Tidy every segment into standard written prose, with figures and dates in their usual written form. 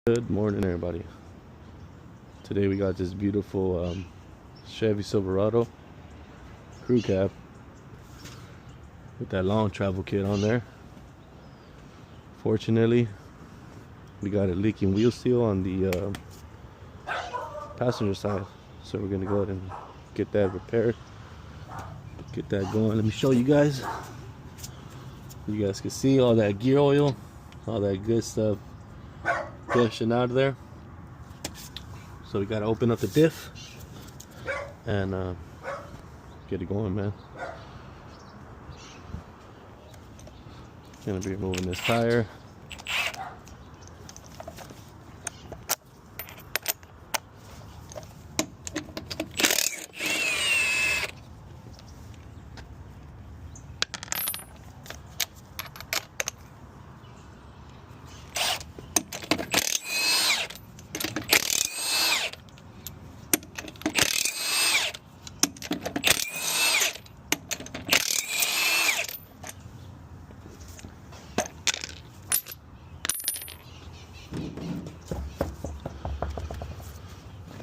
Good morning, everybody. Today we got this beautiful Chevy Silverado crew cab with that long travel kit on there. Fortunately, we got a leaking wheel seal on the passenger side, so we're gonna go ahead and get that repaired, get that going. Let me show you guys. You guys can see all that gear oil, all that good stuff gushing out of there. So we gotta open up the diff and get it going, man. Gonna be removing this tire.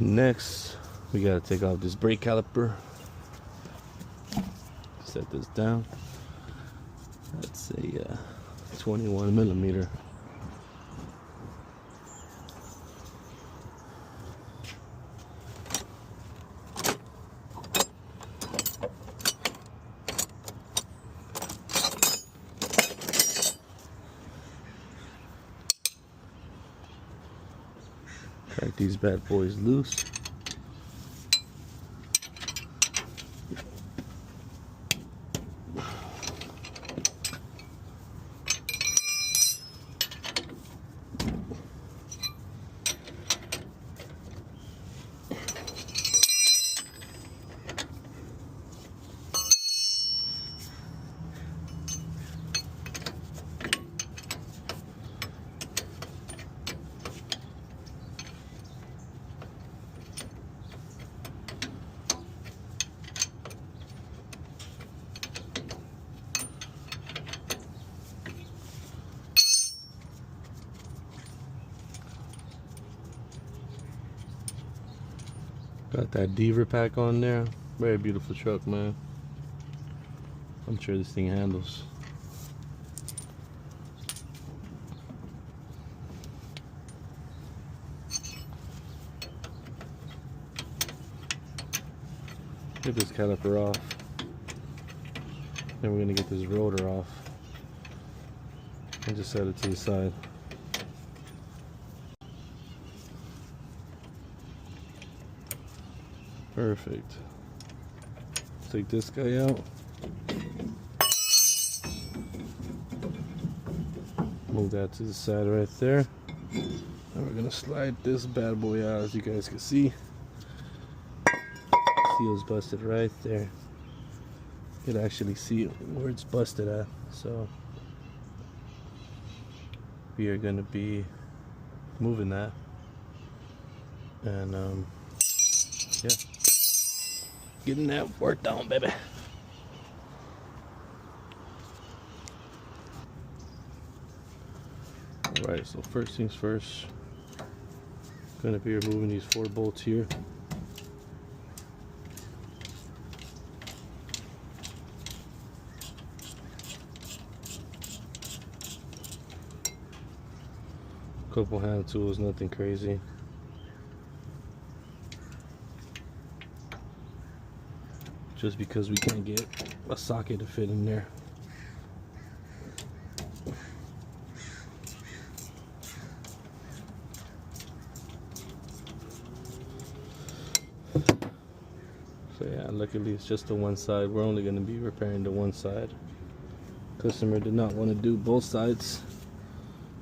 Next, we gotta take off this brake caliper. Set this down. That's a 21 millimeter. Crack these bad boys loose. Got that Deaver pack on there. Very beautiful truck, man. I'm sure this thing handles. Get this caliper off. Then we're gonna get this rotor off and just set it to the side. Perfect. Take this guy out. Move that to the side right there. And we're gonna slide this bad boy out, as you guys can see. Seal's busted right there. You can actually see where it's busted at. So we are gonna be moving that. And yeah. Getting that worked on, baby. Alright, so first things first, gonna be removing these 4 bolts here. Couple hand tools, nothing crazy. Just because we can't get a socket to fit in there. So yeah, luckily it's just the one side. We're only going to be repairing the one side. Customer did not want to do both sides,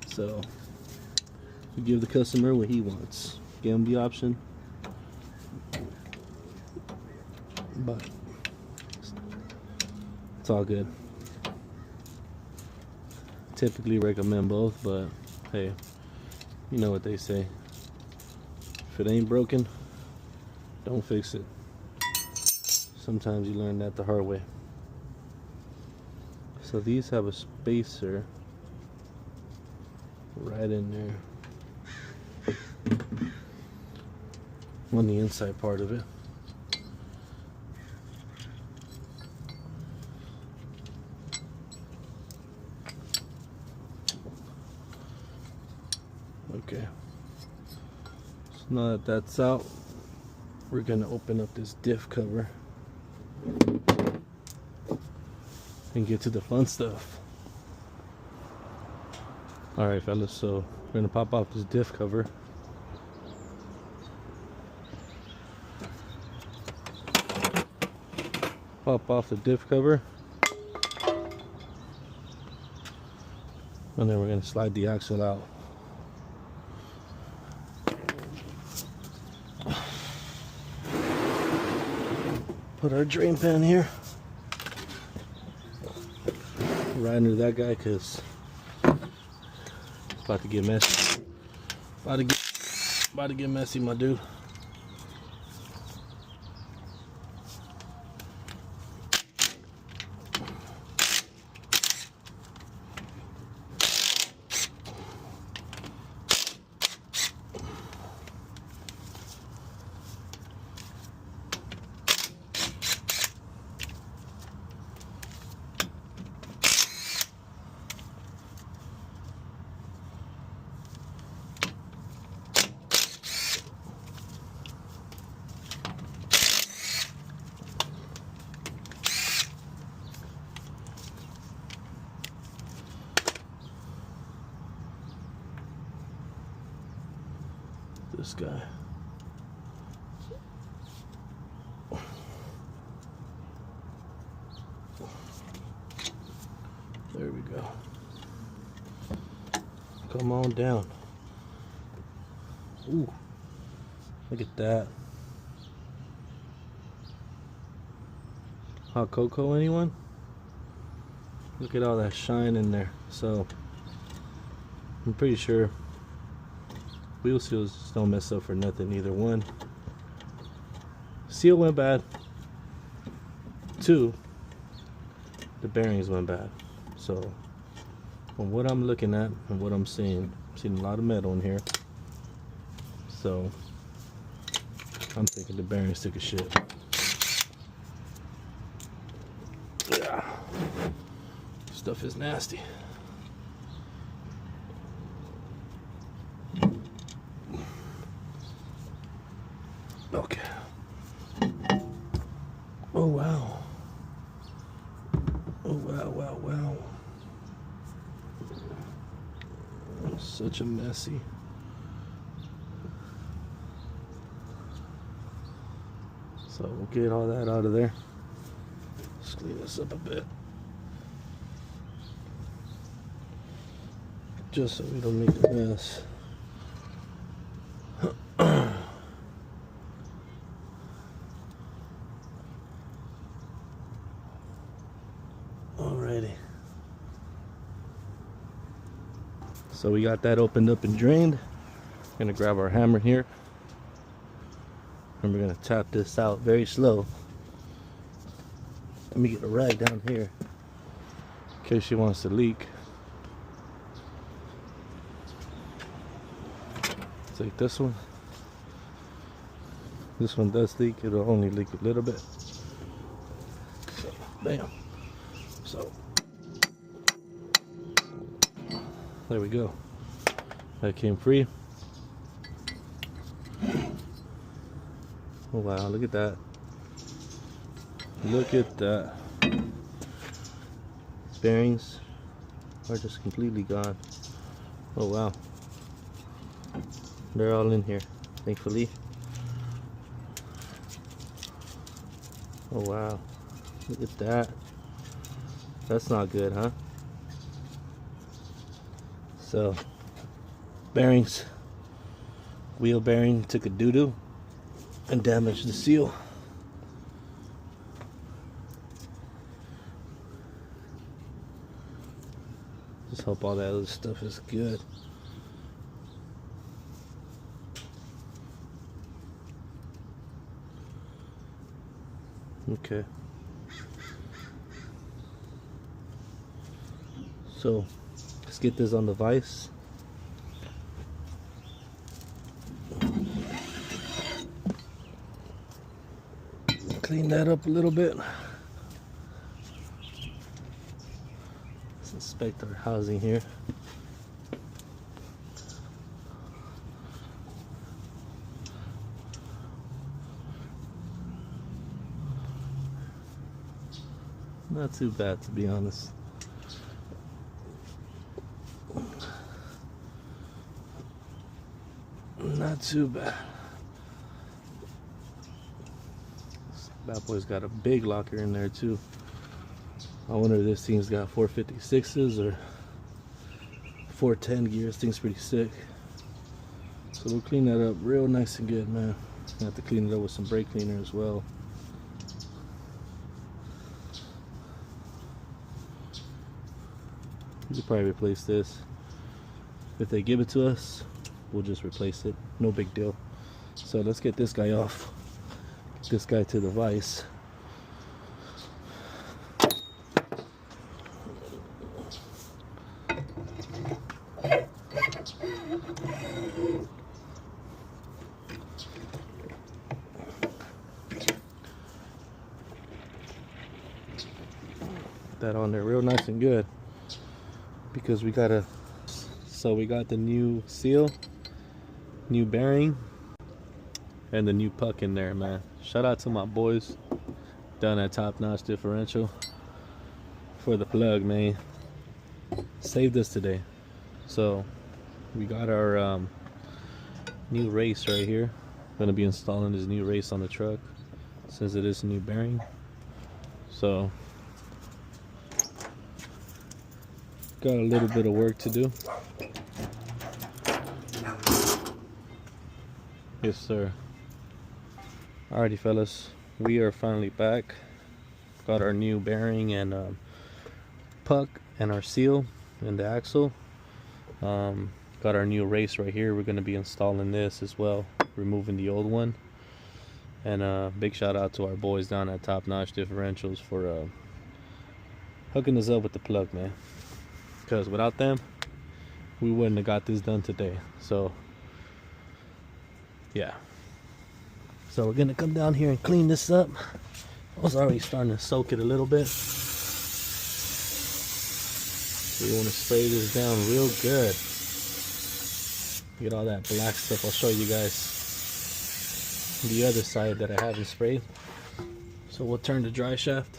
so we give the customer what he wants. Give him the option, but it's all good. Typically recommend both, but hey, you know what they say. If it ain't broken, don't fix it. Sometimes you learn that the hard way. So these have a spacer right in there. on the inside part of it. Okay, so now that that's out, we're gonna open up this diff cover and get to the fun stuff. Alright fellas, so we're gonna pop off this diff cover. Pop off the diff cover, and then we're gonna slide the axle out. Put our drain pan here right under that guy, because it's about to get messy. About to get messy, my dude. This guy. There we go. Come on down. Ooh, look at that. Hot cocoa, anyone? Look at all that shine in there. So I'm pretty sure wheel seals just don't mess up for nothing. Either one, seal went bad, two, the bearings went bad. So from what I'm looking at and what I'm seeing a lot of metal in here. So I'm thinking the bearings took a shit. Yeah, stuff is nasty. Okay. Oh wow. Oh wow, wow, wow. Such a messy. So we'll get all that out of there. Let's clean this up a bit, just so we don't make a mess. Alrighty. So we got that opened up and drained. Gonna grab our hammer here, and we're gonna tap this out very slow. Let me get a rag down here in case she wants to leak. Take this one. This one does leak. It'll only leak a little bit. So, bam. So there we go. That came free. Oh wow, look at that. Look at that. Bearings are just completely gone. Oh wow. They're all in here, thankfully. Oh wow. Look at that. That's not good, huh? So, bearings, wheel bearing took a doo-doo and damaged the seal. Just hope all that other stuff is good. Okay. So let's get this on the vise. clean that up a little bit. Let's inspect our housing here. Not too bad, to be honest. Not too bad. That boy's got a big locker in there too. I wonder if this thing's got 456s or 410 gears. This thing's pretty sick. So we'll clean that up real nice and good, man. I have to clean it up with some brake cleaner as well. We could probably replace this. If they give it to us, we'll just replace it. No big deal. So let's get this guy off. Get this guy to the vise. That on there real nice and good, because we got the new seal, new bearing, and the new puck in there, man. Shout out to my boys down at Top Notch Differential for the plug, man. Saved us today. So we got our new race right here. Gonna be installing this new race on the truck since it is a new bearing. So got a little bit of work to do. Yes, sir. Alrighty, fellas, we are finally back. Got our new bearing and puck and our seal in the axle. Got our new race right here. We're going to be installing this as well, removing the old one. And big shout out to our boys down at Top Notch Differentials for hooking us up with the plug, man. Because without them, we wouldn't have got this done today. So yeah, so we're gonna come down here and clean this up. I was already starting to soak it a little bit. We want to spray this down real good. Get all that black stuff. I'll show you guys the other side that I haven't sprayed. So we'll turn the dry shaft.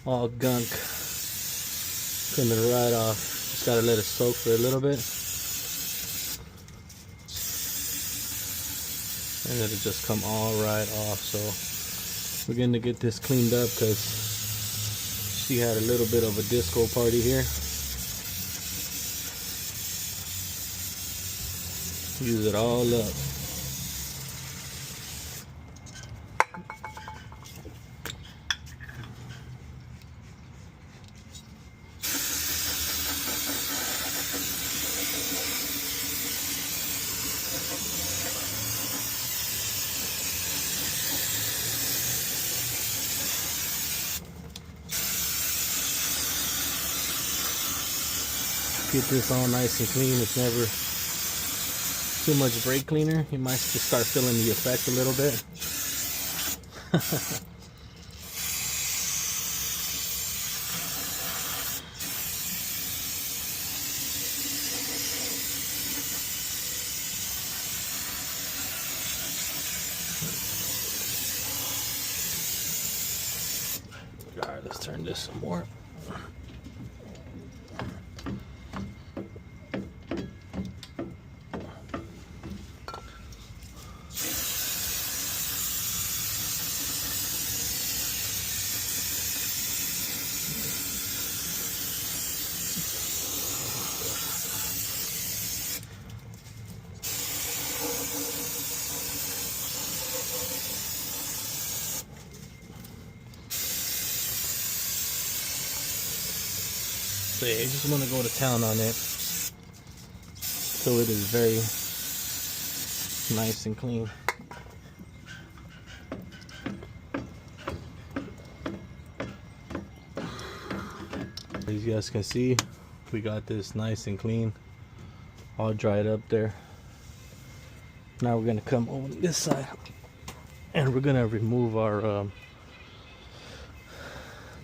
All gunk coming right off. Just gotta let it soak for a little bit, and it'll just come all right off. So we're going to get this cleaned up because she had a little bit of a disco party here. Use it all up. Get this all nice and clean. It's never too much brake cleaner. You might just start feeling the effect a little bit. Alright, let's turn this some more. So yeah, you just want to go to town on it so it is very nice and clean. As you guys can see, we got this nice and clean, all dried up there. Now we're gonna come over this side and we're gonna remove our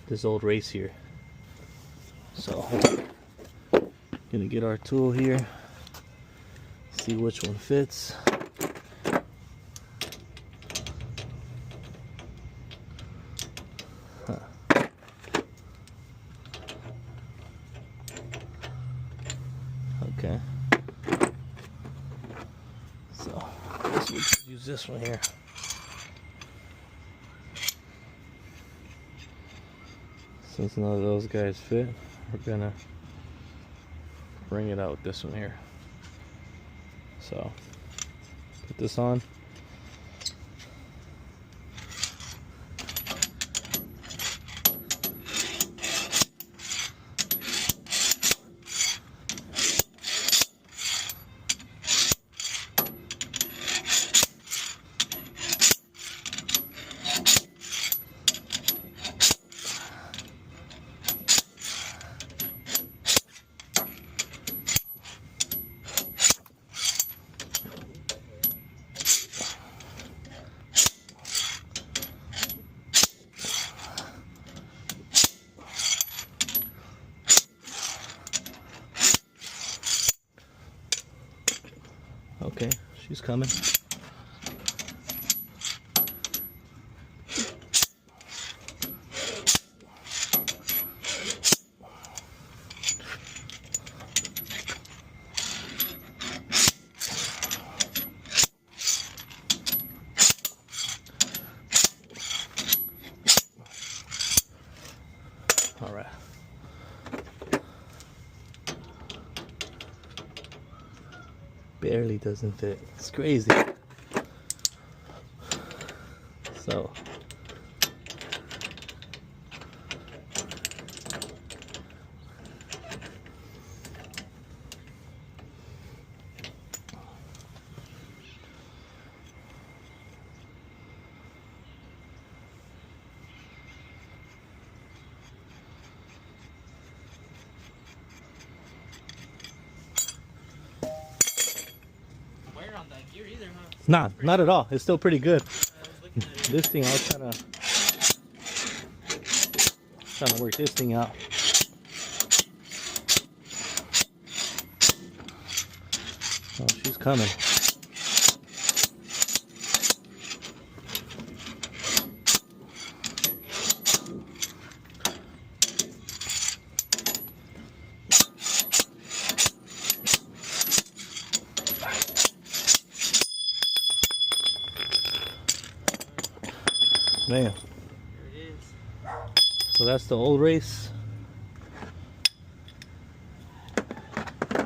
this old race here. So gonna get our tool here, see which one fits. Okay, so we'll use this one here. Since none of those guys fit, we're gonna bring it out with this one here. So put this on. Okay, she's coming. All right. Barely doesn't fit. It's crazy. So Gear either, huh? nah, not at all. It's still pretty good. This thing, I was trying to work this thing out. Oh, she's coming. Man. There it is. So that's the old race.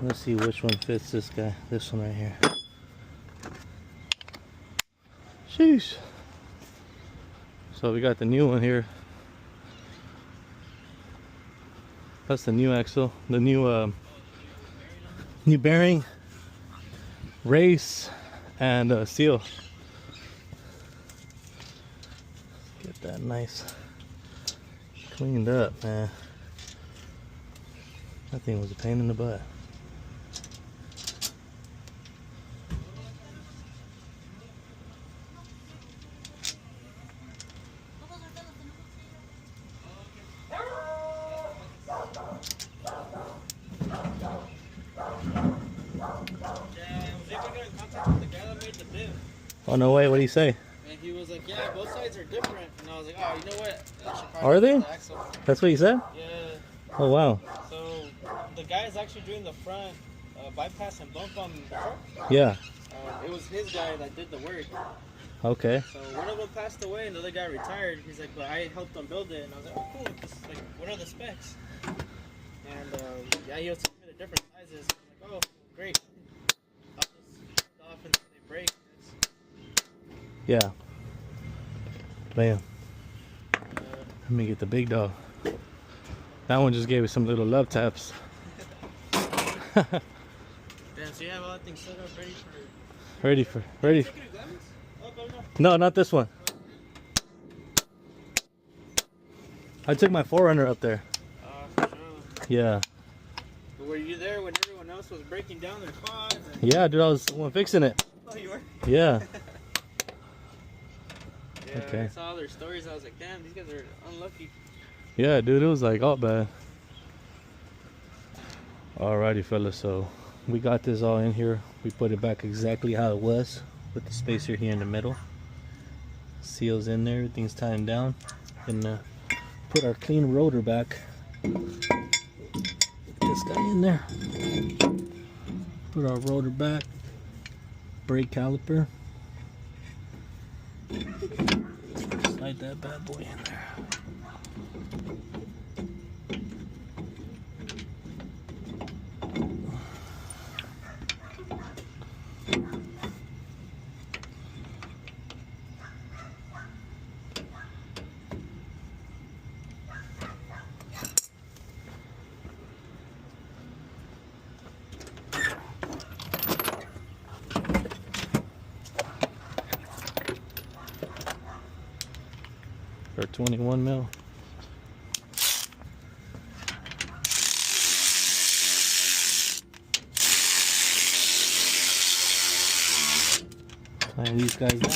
Let's see which one fits this guy. This one right here. Sheesh. So we got the new one here. That's the new axle. The new new bearing, race, and seal. Get that nice cleaned up, man. That thing was a pain in the butt. Oh, no way. What do you say? And he was like, yeah, both sides are different. And I was like, oh, you know what? I should probably Are they? do the axle. That's what you said? Yeah. Oh, wow. So the guy is actually doing the front bypass and bump on the truck. Yeah. It was his guy that did the work. Okay. So one of them passed away and the other guy retired. He's like, but I helped them build it. And I was like, oh, cool. Just, like, what are the specs? And yeah, he was telling me the different sizes. I'm like, oh, great. I'll just off until they break. Yeah. Bam. Let me get the big dog. That one just gave us some little love taps. Damn, so you have all that thing set up Ready for. No, not this one. I took my 4Runner up there. For sure. Yeah. else was breaking down their quads. And... Yeah, dude, I was the one fixing it. Oh, you were? Yeah. Yeah, Okay. I saw their stories. I was like, damn, these guys are unlucky. Yeah, dude, it was like all bad. Alrighty, fellas, so we got this all in here. We put it back exactly how it was with the spacer here in the middle. Seals in there, everything's tightened down. And put our clean rotor back. Put this guy in there. Put our rotor back. Brake caliper. Slide that bad boy in there. Or 21 mil. Tighten these guys down.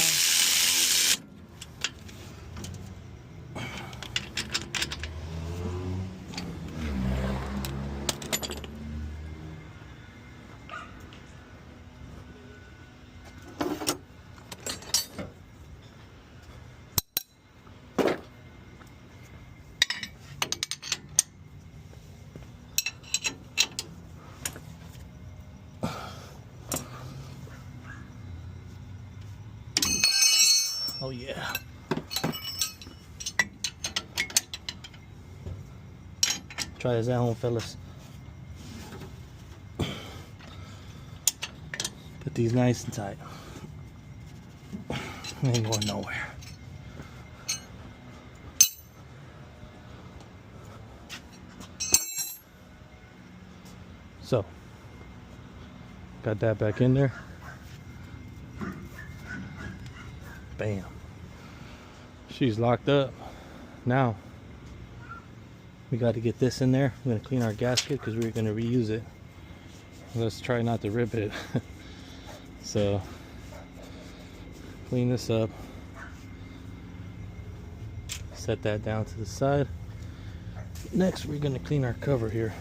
Oh yeah. Try this at home, fellas. Put these nice and tight. Ain't going nowhere. So, got that back in there. Bam. She's locked up. Now we got to get this in there. I'm going to clean our gasket because we're going to reuse it. Let's try not to rip it. So clean this up, set that down to the side. Next we're going to clean our cover here.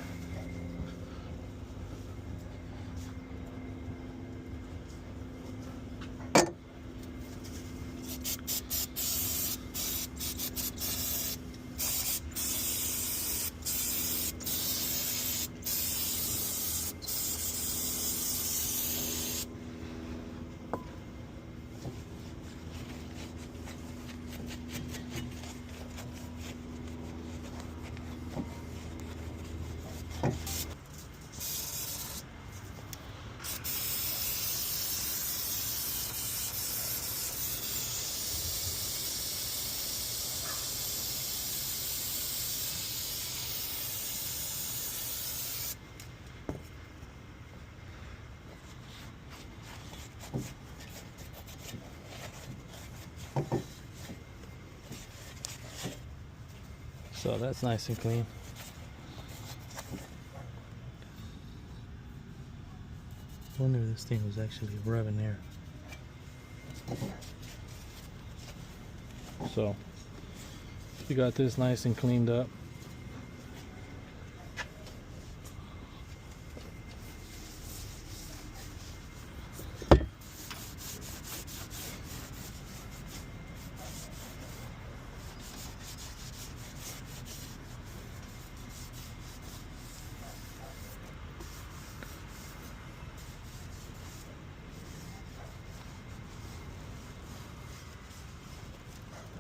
So that's nice and clean. I wonder if this thing was actually revving there. So we got this nice and cleaned up.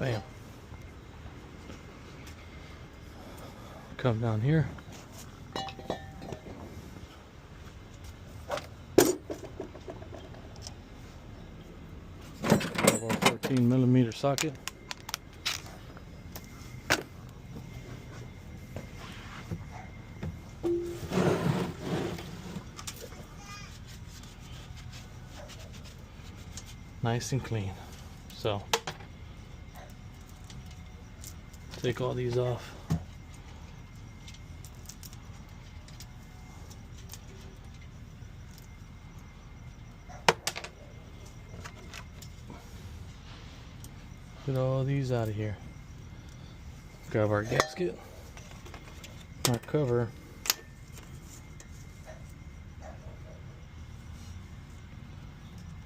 Bam. Come down here. Have our 14mm socket. Nice and clean. So take all these off. Get all these out of here. Grab our gasket, our cover.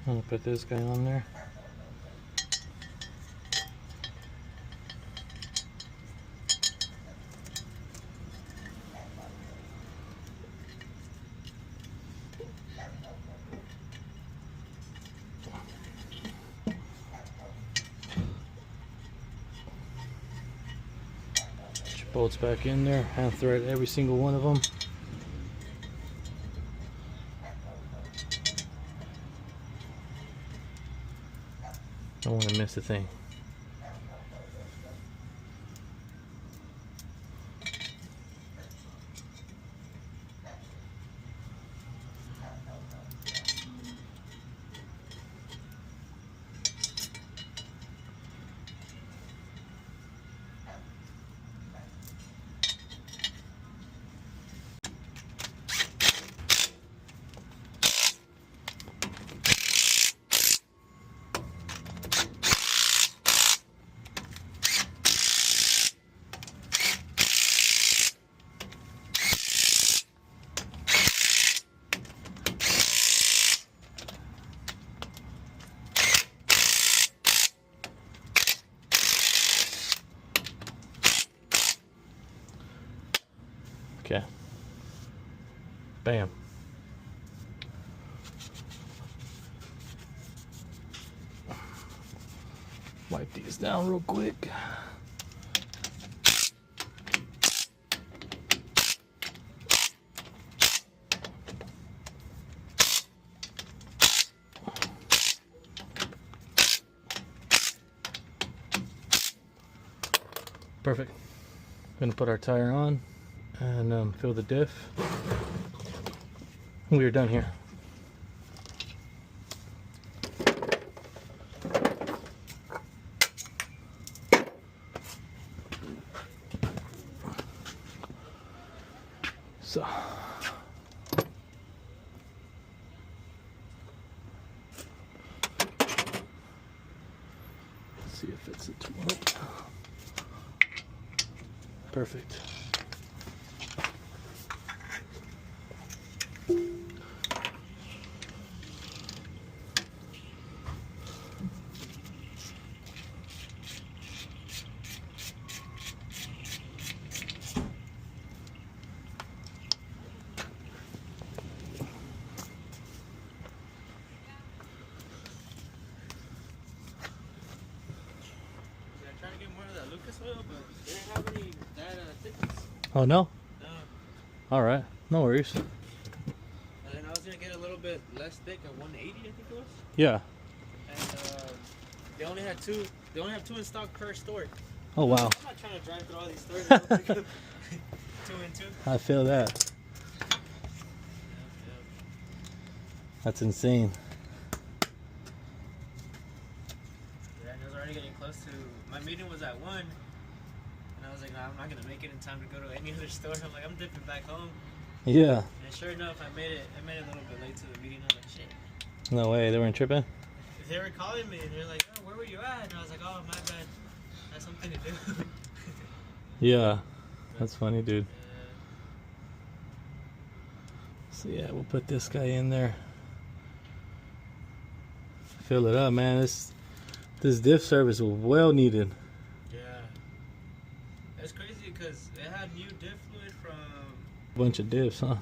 I'm gonna put this guy on there. Put your bolts back in there. Hand thread every single one of them. Don't want to miss a thing. Okay. Bam. Wipe these down real quick. Perfect. Gonna put our tire on and fill the diff. We are done here. So let's see if it's a 12. Perfect. But they didn't have any that thickness. Oh no? No. Alright, no worries. And then I was gonna get a little bit less thick at 180, I think it was. Yeah. And they only had two. They only have two in stock per store. Oh wow. I'm not trying to drive through all these stores. And pick up 2 and 2. I feel that. That's insane. Yeah, and it was already getting close to. My meeting was at 1. And I was like, nah, I'm not gonna make it in time to go to any other store. I'm like, I'm dipping back home. Yeah. And sure enough, I made it a little bit late to the meeting. I was like, shit. No way, they weren't tripping? They were calling me and they're like, oh, where were you at? And I was like, oh, my bad. That's something to do. Yeah. That's funny, dude. So yeah, we'll put this guy in there. Fill it up, man. This diff service was well needed. Yeah. It's crazy because it had new diff fluid from... Bunch of diffs, huh? And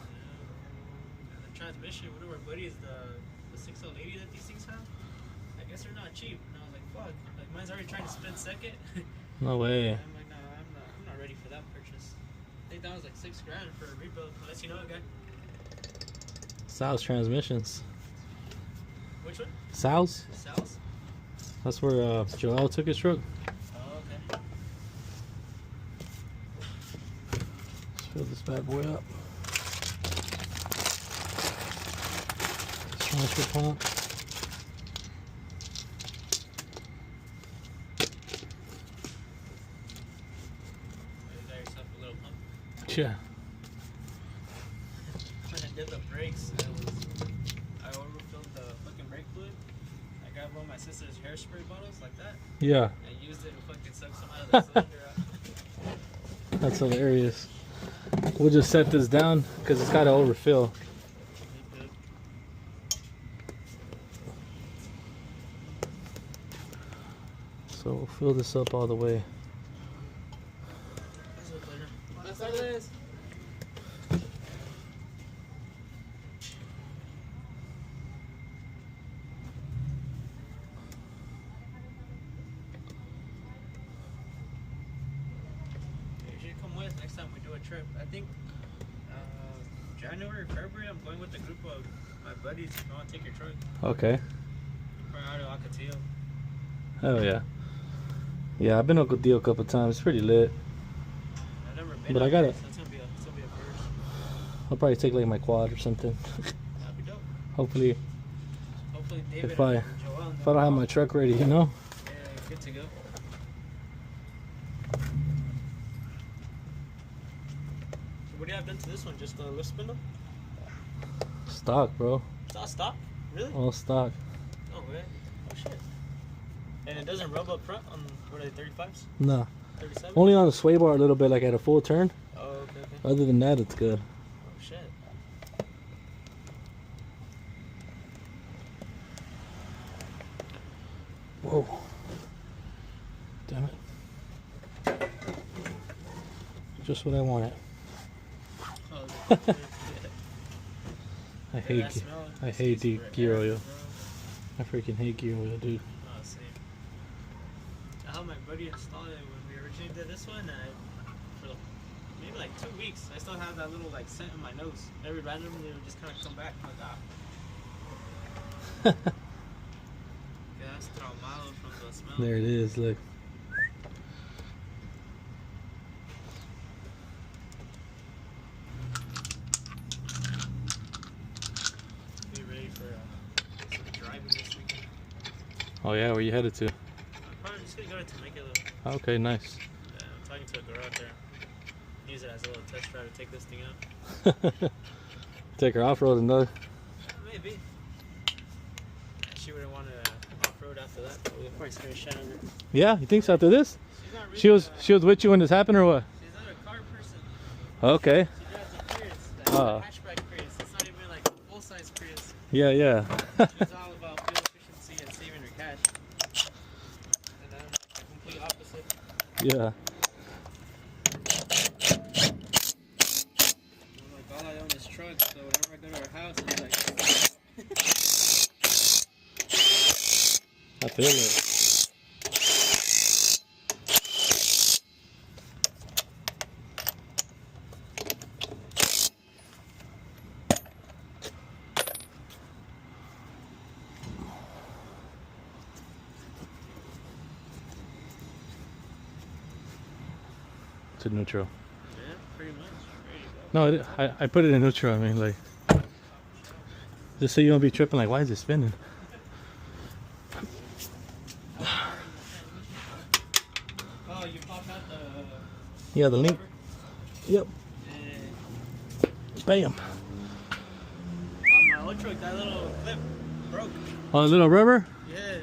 the transmission, one of our buddies, the 6080 that these things have, I guess they're not cheap. And I was like, fuck. Like, mine's already trying to split second. No way. I'm like, no, I'm not ready for that purchase. I think that was like $6,000 for a rebuild, unless you know a guy. Sal's transmissions. Which one? Sal's? Sal's? That's where Joel took his truck. Oh, okay. Let's fill this bad boy up. Transfer pump. You got yourself a little pump. Yeah. When I did the brakes, I overfilled the fucking brake fluid. Like grabbed one of my sister's hairspray bottles like that. Yeah. And used it to fucking suck some out of the cylinder out. That's hilarious. We'll just set this down because it's got to overfill. So we'll fill this up all the way. Buenas tardes. You should come with next time we do a trip. I think January, February, I'm going with a group of my buddies. I want to take your truck. Okay. We're out of Ocotillo. Oh yeah. Yeah, I've been to Ocotillo a couple times. It's pretty lit. I've never been. But I out gotta. there, so it's gonna be a first. I'll probably take like my quad or something. That'd be dope. Hopefully, Hopefully, David if and I Joel don't have my truck ready, you know. Yeah, good to go. So what do you have done to this one? Just the lift spindle? Stock, bro. It's all stock? Really? All stock. No way. Oh shit. And it doesn't rub up front on, what are they, 35s? No. 37? Only on the sway bar a little bit, like at a full turn. Oh, okay. Other than that, it's good. Oh shit. Whoa. Damn it. Just what I wanted. Oh, I hate the gear oil. I freaking hate gear oil, dude. Oh, same. I helped my buddy install it when we originally did this one, and for maybe like 2 weeks, I still have that little like scent in my nose. Every randomly, it would just kind of come back. I'm like, ah. Gas traumado from the smell. There it is, look. Be ready for some driving this weekend. Oh yeah, where you headed to? I'm probably just gonna go to Temecula. Okay, nice. Yeah, I'm talking to a girl out there. Use it as a little test drive to take this thing out. Take her off-road and though. Maybe. She wouldn't want to off-road after that, but we'll probably scare the shit out of her. Yeah, you think so after this? She's not really She was with you when this happened or what? she's not a car person. Okay. She drives a Prius. That's a hatchback Prius. It's not even like a full-size Prius. Yeah, yeah. She's all about fuel efficiency and saving her cash. And I'm like the complete opposite. Yeah. I'm like, all I own is trucks, so whenever I go to her house, it's like... I feel it. To neutral. Yeah, pretty much. Ready to go. No, I put it in neutral. I mean, like, just so you don't be tripping. Like, why is it spinning? Oh, you popped out the... Yeah, the link. Yep. Yeah. Bam. On my old truck, that little clip broke. Oh, a little rubber. Yeah.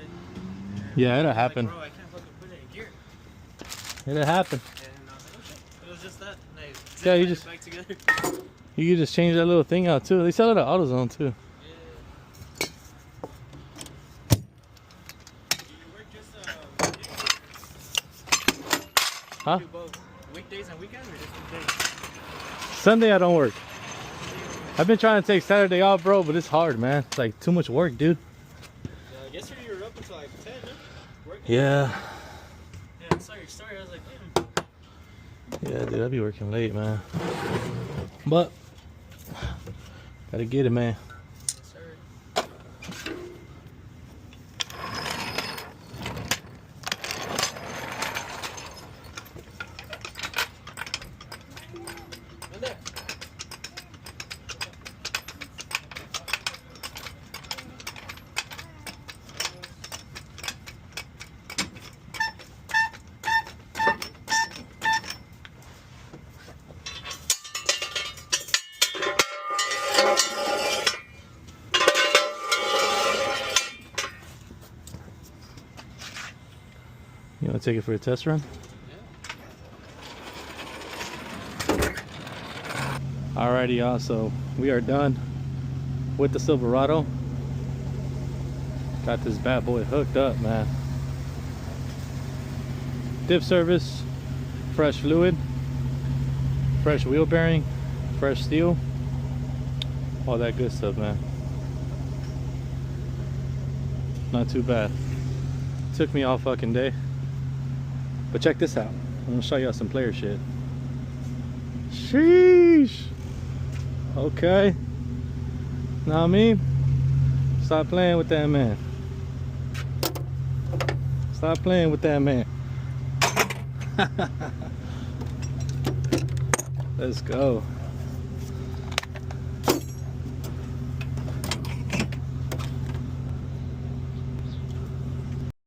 Yeah, it'll Like, happen. bro, I can't fucking put it in gear. It'll happen. And I was like, oh shit. It was just that. And I Yeah, you zipped just- it back together. You can just change that little thing out too. They sell it at AutoZone too. Yeah. Do you work just Huh? do both weekdays and weekends or just weekdays? Sunday I don't work. I've been trying to take Saturday off, bro, but it's hard, man. It's like too much work, dude. Yesterday you were up until like 10, huh? Working? Yeah. Yeah, I saw your story. I was like, damn. Yeah, dude, I be working late, man. But gotta get it, man. Yes, sir. Right there. Want to take it for a test run? Alrighty, y'all. So we are done with the Silverado. Got this bad boy hooked up, man. Diff service, fresh fluid, fresh wheel bearing, fresh steel, all that good stuff, man. Not too bad. Took me all fucking day. But check this out. I'm gonna show y'all some player shit. Sheesh. Okay. Know what I mean? Stop playing with that man. Stop playing with that man. Let's go.